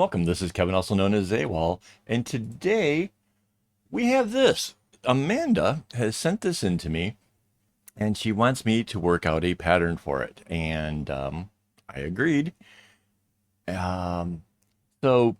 welcome. This is Kevin, also known as AWOL, and today we have this. Amanda has sent this in to me, and she wants me to work out a pattern for it, and I agreed. Um, so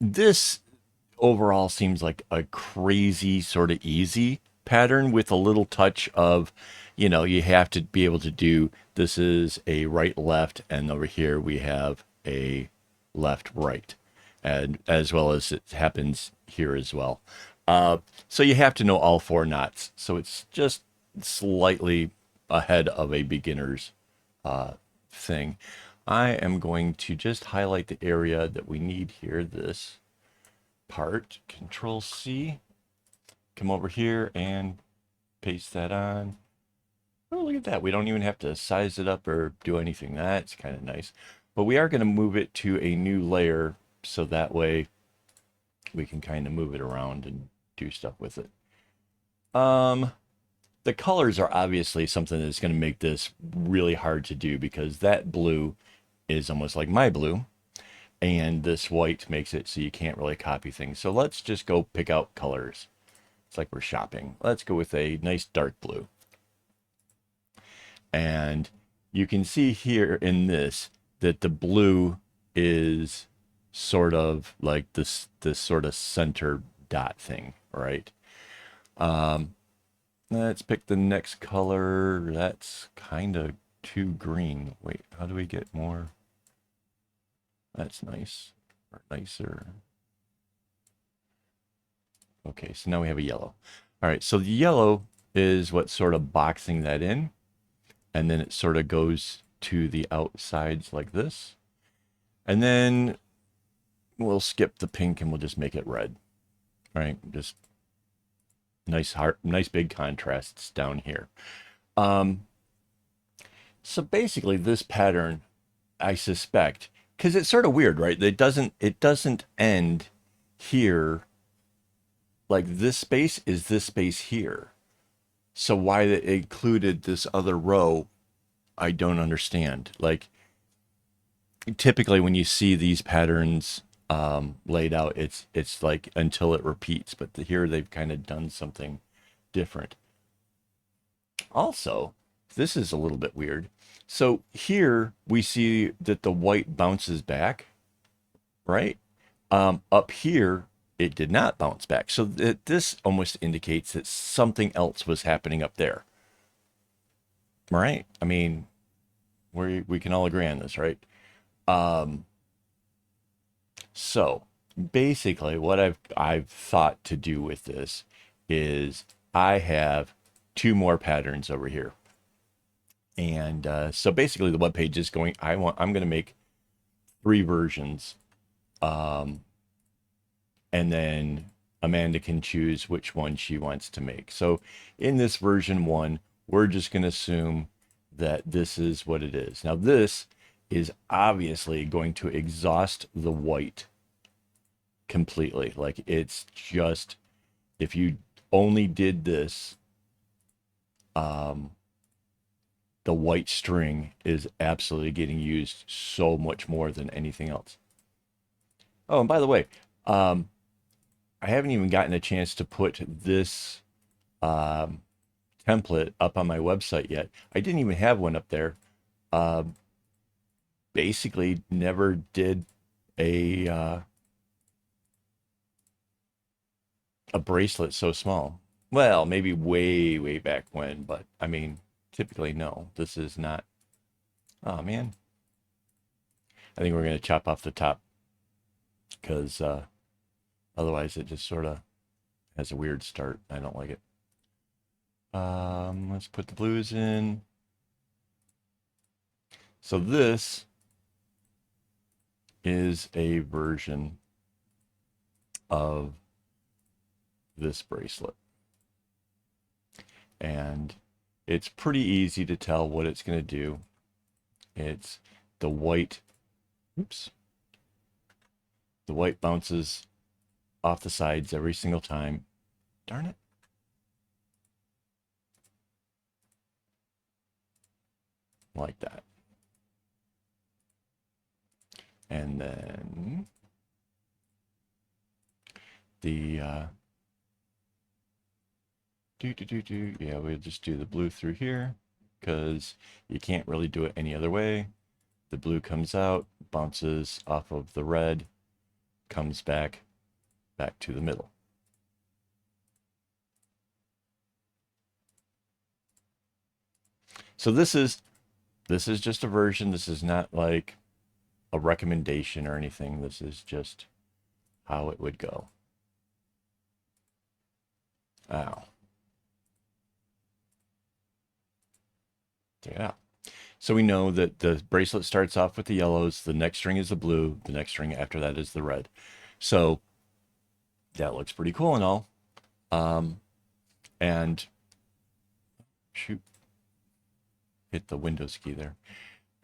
this overall seems like a crazy sort of easy pattern with a little touch of, you have to be able to do this is a right left, and over here we have a left right, and as well as it happens here as well. So you have to know all four knots. So it's just slightly ahead of a beginner's thing. I am going to just highlight the area that we need here. This part, Control C, come over here and paste that on. Oh, look at that. We don't even have to size it up or do anything. That's kind of nice. But we are going to move it to a new layer so that way we can kind of move it around and do stuff with it. The colors are obviously something that's going to make this really hard to do because that blue is almost like my blue, and this white makes it so you can't really copy things. So let's just go pick out colors. It's like we're shopping. Let's go with a nice dark blue. And you can see here in this that the blue is sort of like this sort of center dot thing, right? Let's pick the next color. That's kind of too green. Wait, how do we get more? That's nice, or nicer. Okay, so now we have a yellow. All right, so the yellow is what's sort of boxing that in, and then it sort of goes to the outsides like this. And then we'll skip the pink and we'll just make it red. All right, just nice big contrasts down here. So basically this pattern, I suspect, because it's sort of weird, right? It doesn't end here. Like this space is this space here. So why it included this other row, I don't understand. Like typically when you see these patterns laid out, it's like until it repeats, but here they've kind of done something different. Also, this is a little bit weird. So here we see that the white bounces back, right? Up here, it did not bounce back. So this almost indicates that something else was happening up there, right? I mean, we can all agree on this, right? So basically, what I've thought to do with this is I have two more patterns over here, and so basically the web page is going. I'm going to make three versions, and then Amanda can choose which one she wants to make. So in this version one, we're just going to assume that this is what it is. Now this is obviously going to exhaust the white completely. Like it's just, if you only did this, the white string is absolutely getting used so much more than anything else. Oh, and by the way, I haven't even gotten a chance to put this template up on my website yet. I didn't even have one up there. Uh, Basically, never did a bracelet so small. Well, maybe way back when, but I mean, typically no. This is not. Oh man, I think we're gonna chop off the top because otherwise it just sort of has a weird start. I don't like it. Let's put the blues in. So this is a version of this bracelet. And it's pretty easy to tell what it's going to do. It's the white, oops, the white bounces off the sides every single time. Darn it. Like that. And then the yeah, we'll just do the blue through here because you can't really do it any other way. The blue comes out, bounces off of the red, comes back to the middle. So this is just a version. This is not like a recommendation or anything. This is just how it would go. Ow. Yeah. So we know that the bracelet starts off with the yellows, the next string is the blue, the next string after that is the red. So that looks pretty cool and all. And shoot, hit the Windows key there.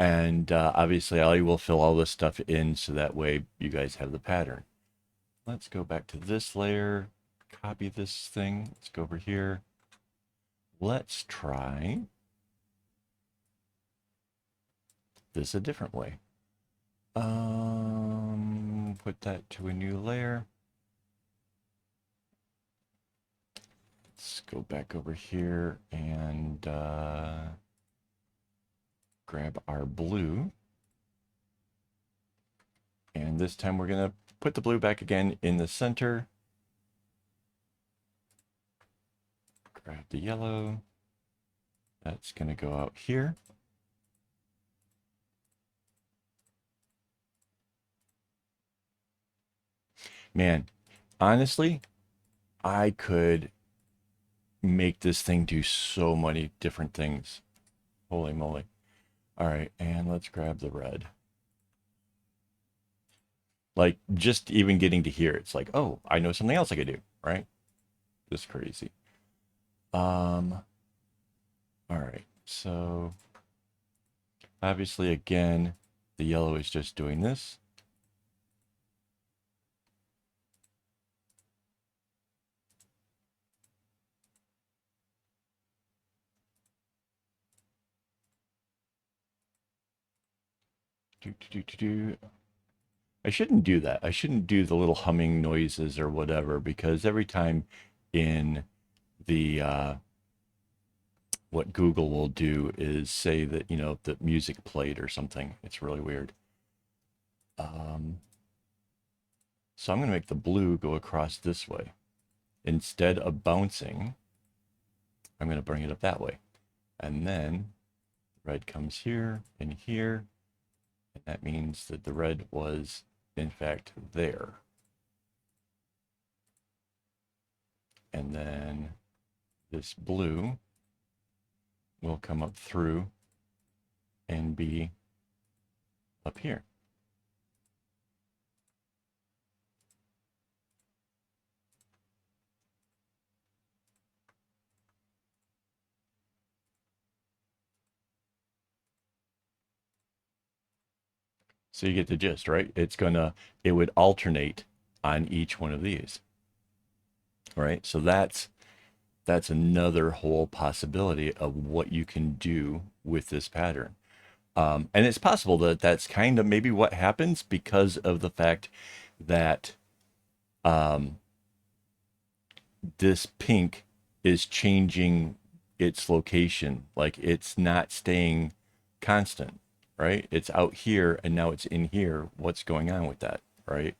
And obviously I will fill all this stuff in so that way you guys have the pattern. Let's go back to this layer, copy this thing. Let's go over here. Let's try this a different way. Put that to a new layer. Let's go back over here and grab our blue. And this time we're going to put the blue back again in the center. Grab the yellow. That's going to go out here. Man, honestly, I could make this thing do so many different things. Holy moly. All right, and let's grab the red. Like, just even getting to here, it's like, oh, I know something else I could do, right? Just crazy. All right, so obviously, again, the yellow is just doing this. I shouldn't do that. I shouldn't do the little humming noises or whatever, because every time in the what Google will do is say that, you know, the music played or something. It's really weird. So I'm going to make the blue go across this way. Instead of bouncing, I'm going to bring it up that way. And then red comes here and here. And that means that the red was, in fact, there. And then this blue will come up through and be up here. So you get the gist, right? It would alternate on each one of these, right? So that's another whole possibility of what you can do with this pattern. And it's possible that that's kind of maybe what happens because of the fact that this pink is changing its location. Like, it's not staying constant, right? It's out here and now it's in here. What's going on with that, right?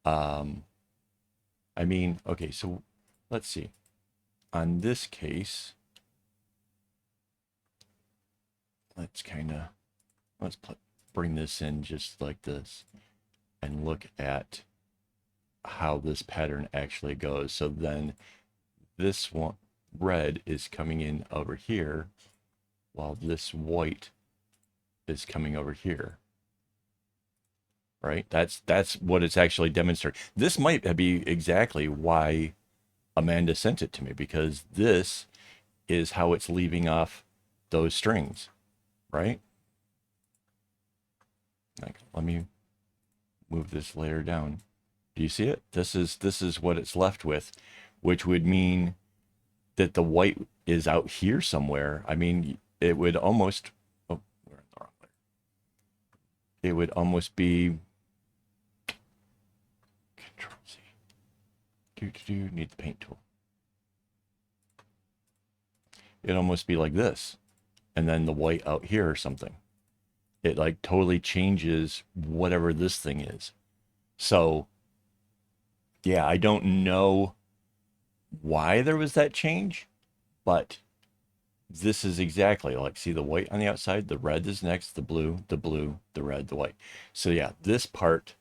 I mean, okay, so let's see. On this case, let's bring this in just like this and look at how this pattern actually goes. So then this one, red, is coming in over here while this white is coming over here. Right? That's what it's actually demonstrating. This might be exactly why Amanda sent it to me, because this is how it's leaving off those strings, right? Like, let me move this layer down. Do you see it? This is what it's left with, which would mean that the white is out here somewhere. I mean, it would almost, oh, we're in the wrong layer. It would almost be Control Z. Need the paint tool. It'd almost be like this. And then the white out here or something. It like totally changes whatever this thing is. So yeah, I don't know why there was that change, but this is exactly like, see the white on the outside, the red is next, the blue, the red, the white. So yeah, this part,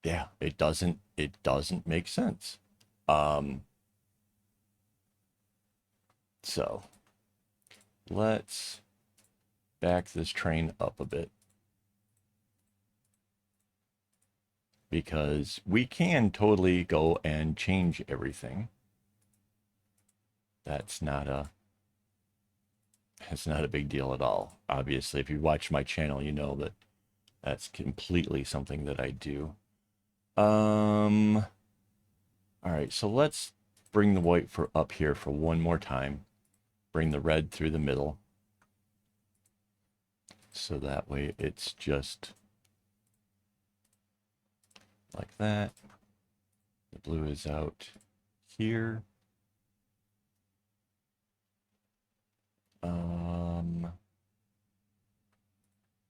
yeah, it doesn't make sense. So let's back this train up a bit, because we can totally go and change everything. That's not a big deal at all. Obviously, if you watch my channel, you know that that's completely something that I do. All right, so let's bring the white for up here for one more time. Bring the red through the middle. So that way it's just like that. The blue is out here.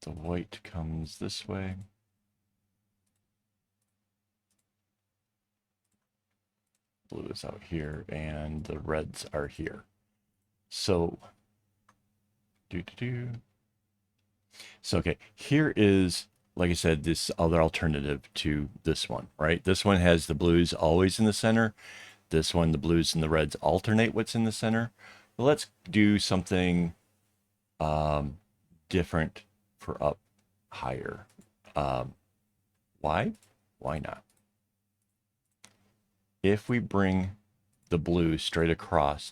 The white comes this way. Blue is out here, and the reds are here. So, So, okay, here is, like I said, this other alternative to this one, right? This one has the blues always in the center. This one, the blues and the reds alternate what's in the center. Well, let's do something different for up higher. Why? Why not? If we bring the blue straight across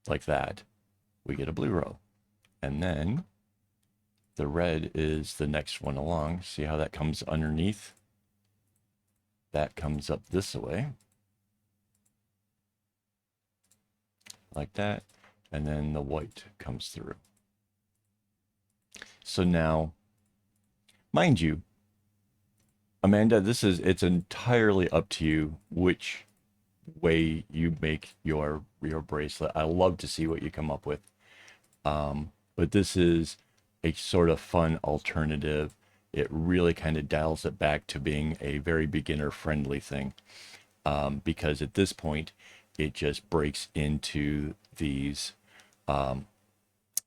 like that, we get a blue row. And then the red is the next one along. See how that comes underneath? That comes up this way. Like that. And then the white comes through. So now, mind you, Amanda, it's entirely up to you which way you make your bracelet. I love to see what you come up with. But this is a sort of fun alternative. It really kind of dials it back to being a very beginner friendly thing. Because at this point, it just breaks into these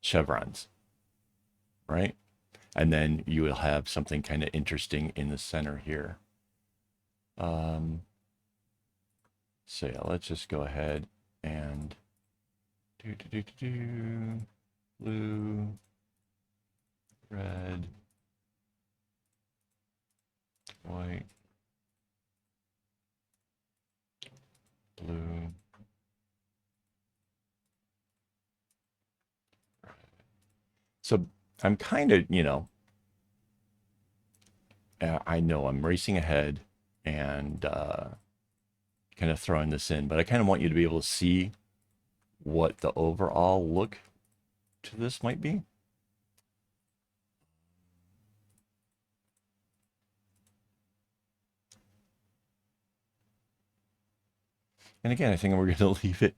chevrons, right? And then you will have something kind of interesting in the center here. So yeah, let's just go ahead and blue, red, white, blue, red. So I'm kind of, I know I'm racing ahead and kind of throwing this in, but I kind of want you to be able to see what the overall look to this might be. And again, I think we're going to leave it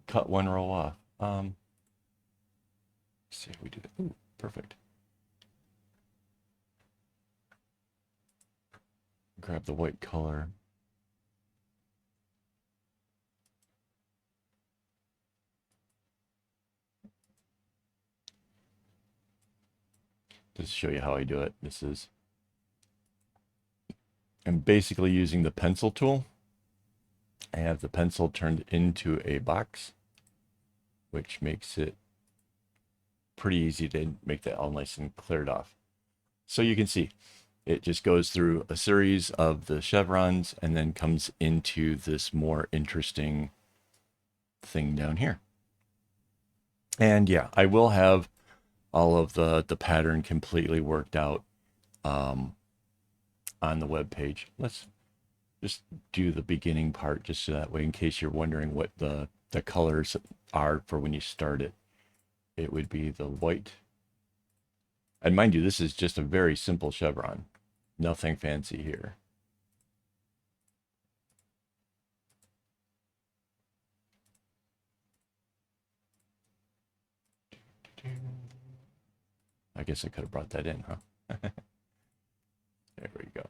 cut one row off. Let's see if we do that. Ooh, perfect. Grab the white color. Just to show you how I do it. I'm basically using the pencil tool. I have the pencil turned into a box, which makes it pretty easy to make that all nice and cleared off. So you can see it just goes through a series of the chevrons and then comes into this more interesting thing down here. And yeah, I will have all of the pattern completely worked out on the web page. Let's just do the beginning part just so that way, in case you're wondering what the colors are for when you start it. It would be the white. And mind you, this is just a very simple chevron. Nothing fancy here. I guess I could have brought that in, huh? There we go.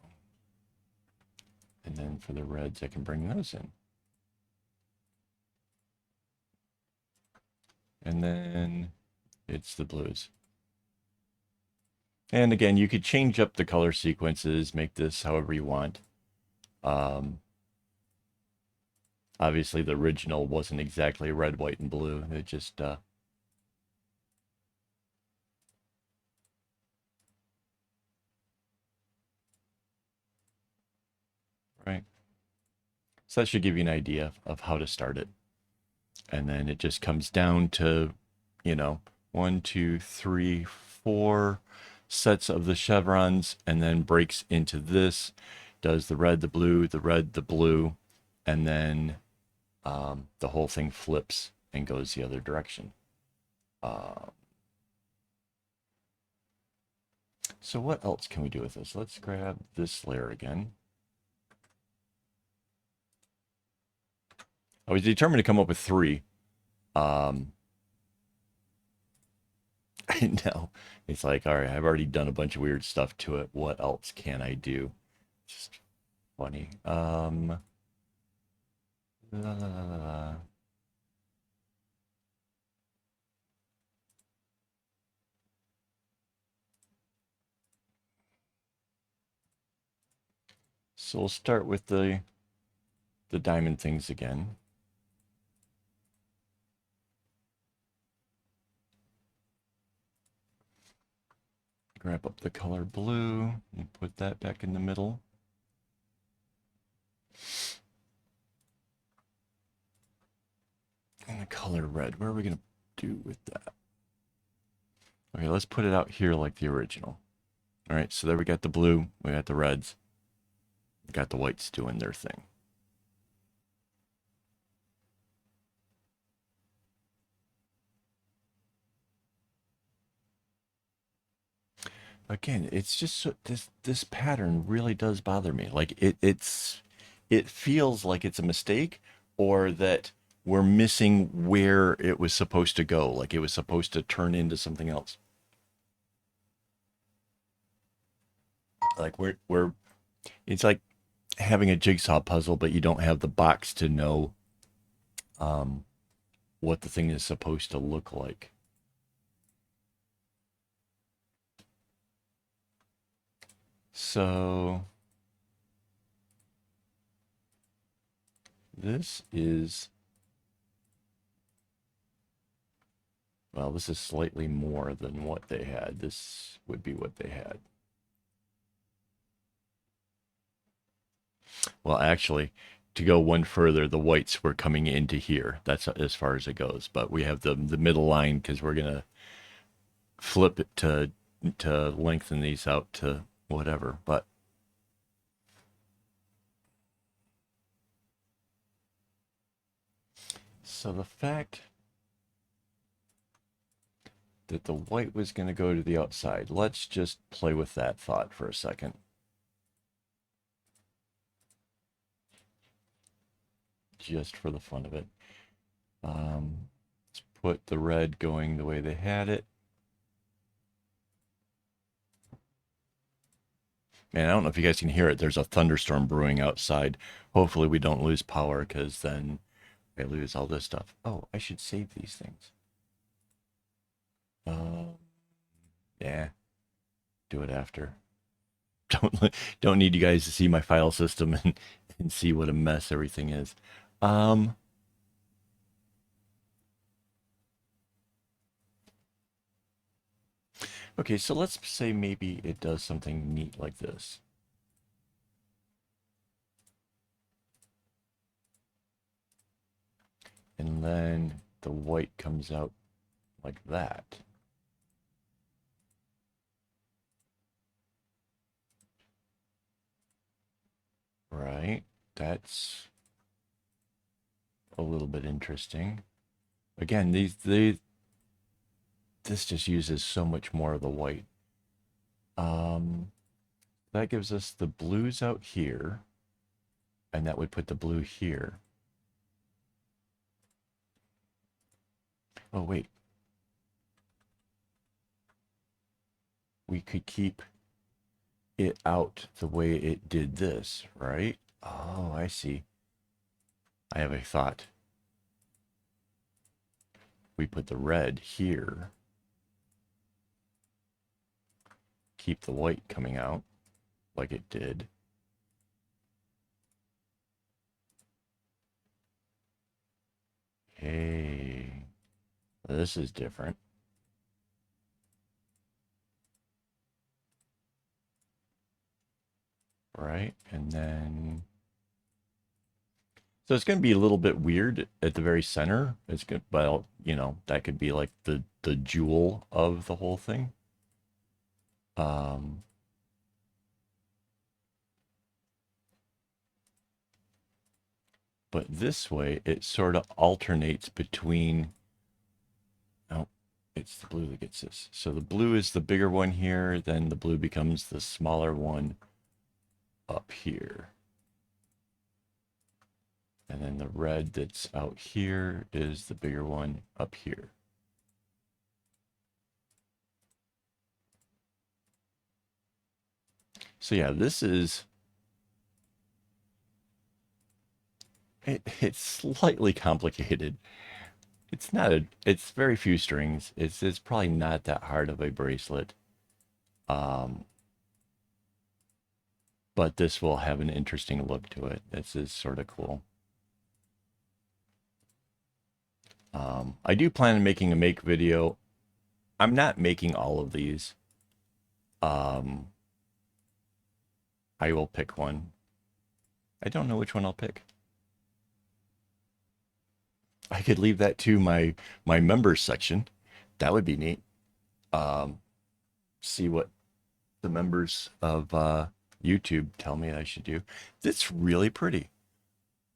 And then for the reds, I can bring those in. And then it's the blues. And again, you could change up the color sequences, make this however you want. Obviously, the original wasn't exactly red, white, and blue. It just right. So that should give you an idea of how to start it. And then it just comes down to, you know, 1, 2, 3, 4 sets of the chevrons, and then breaks into this, does the red, the blue, the red, the blue, and then the whole thing flips and goes the other direction. So what else can we do with this? Let's grab this layer again. I was determined to come up with 3. I know. It's like, all right, I've already done a bunch of weird stuff to it. What else can I do? Just funny. La, la, la, la. So we'll start with the diamond things again. Grab up the color blue and put that back in the middle. And the color red, what are we going to do with that? Okay, let's put it out here like the original. All right, so there we got the blue, we got the reds, we got the whites doing their thing. Again, it's just so, this pattern really does bother me. Like it feels like it's a mistake, or that we're missing where it was supposed to go. Like it was supposed to turn into something else. Like we're it's like having a jigsaw puzzle, but you don't have the box to know um, what the thing is supposed to look like. So this is, well, this is slightly more than what they had. This would be what they had. Well, actually, to go one further, the whites were coming into here. That's as far as it goes. But we have the middle line because we're gonna flip it to lengthen these out to whatever. But so the fact that the white was going to go to the outside, let's just play with that thought for a second. Just for the fun of it. Let's put the red going the way they had it. Man, I don't know if you guys can hear it. There's a thunderstorm brewing outside. Hopefully we don't lose power, because then I lose all this stuff. Oh, I should save these things. Yeah, do it after. Don't need you guys to see my file system and see what a mess everything is. Okay, so let's say maybe it does something neat like this. And then the white comes out like that. Right? That's a little bit interesting. Again, this just uses so much more of the white. That gives us the blues out here, and that would put the blue here. Oh, wait. We could keep it out the way it did this, right? Oh, I see. I have a thought. We put the red here. Keep the white coming out like it did. Hey, this is different. Right? And then, so it's going to be a little bit weird at the very center. It's good, well, you know, that could be like the jewel of the whole thing. Um, but this way, it sort of alternates between, oh, it's the blue that gets this. So the blue is the bigger one here, then the blue becomes the smaller one up here. And then the red that's out here is the bigger one up here. So yeah, this is, it's slightly complicated. It's not a, it's very few strings. It's probably not that hard of a bracelet. Um, but this will have an interesting look to it. This is sort of cool. I do plan on making a make video. I'm not making all of these. I will pick one. I don't know which one I'll pick. I could leave that to my members section. That would be neat. See what the members of YouTube tell me I should do. It's really pretty.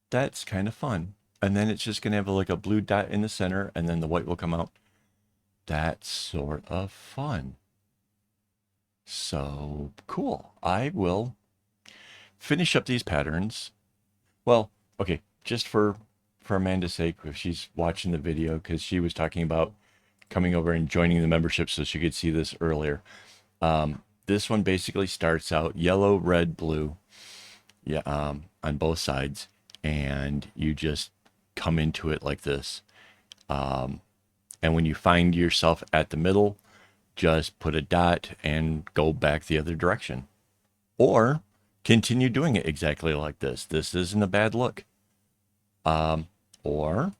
That's kind of fun. And then it's just going to have like a blue dot in the center, and then the white will come out. That's sort of fun. So cool. I will finish up these patterns. Well, okay, just for Amanda's sake, if she's watching the video, because she was talking about coming over and joining the membership so she could see this earlier. This one basically starts out yellow, red, blue, yeah, on both sides, and you just come into it like this. And when you find yourself at the middle, just put a dot and go back the other direction. Or continue doing it exactly like this. This isn't a bad look. Or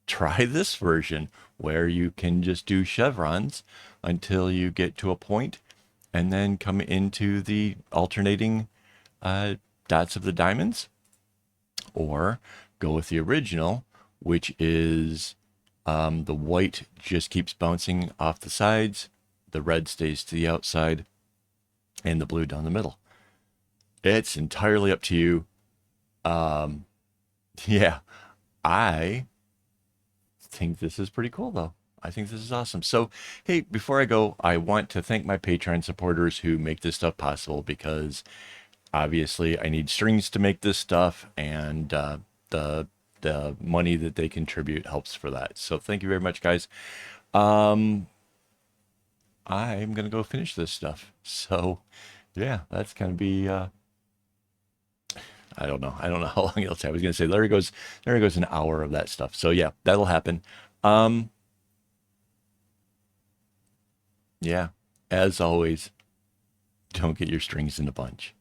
try this version where you can just do chevrons until you get to a point and then come into the alternating dots of the diamonds. Or go with the original, which is the white just keeps bouncing off the sides, the red stays to the outside, and the blue down the middle. It's entirely up to you. Yeah, I think this is pretty cool, though. I think this is awesome. So, hey, before I go, I want to thank my Patreon supporters who make this stuff possible, because obviously I need strings to make this stuff, and the money that they contribute helps for that. So thank you very much, guys. I'm gonna go finish this stuff. So yeah, that's gonna be I don't know how long it'll take. I was gonna say there goes an hour of that stuff. So yeah, that'll happen. Yeah, as always, don't get your strings in a bunch.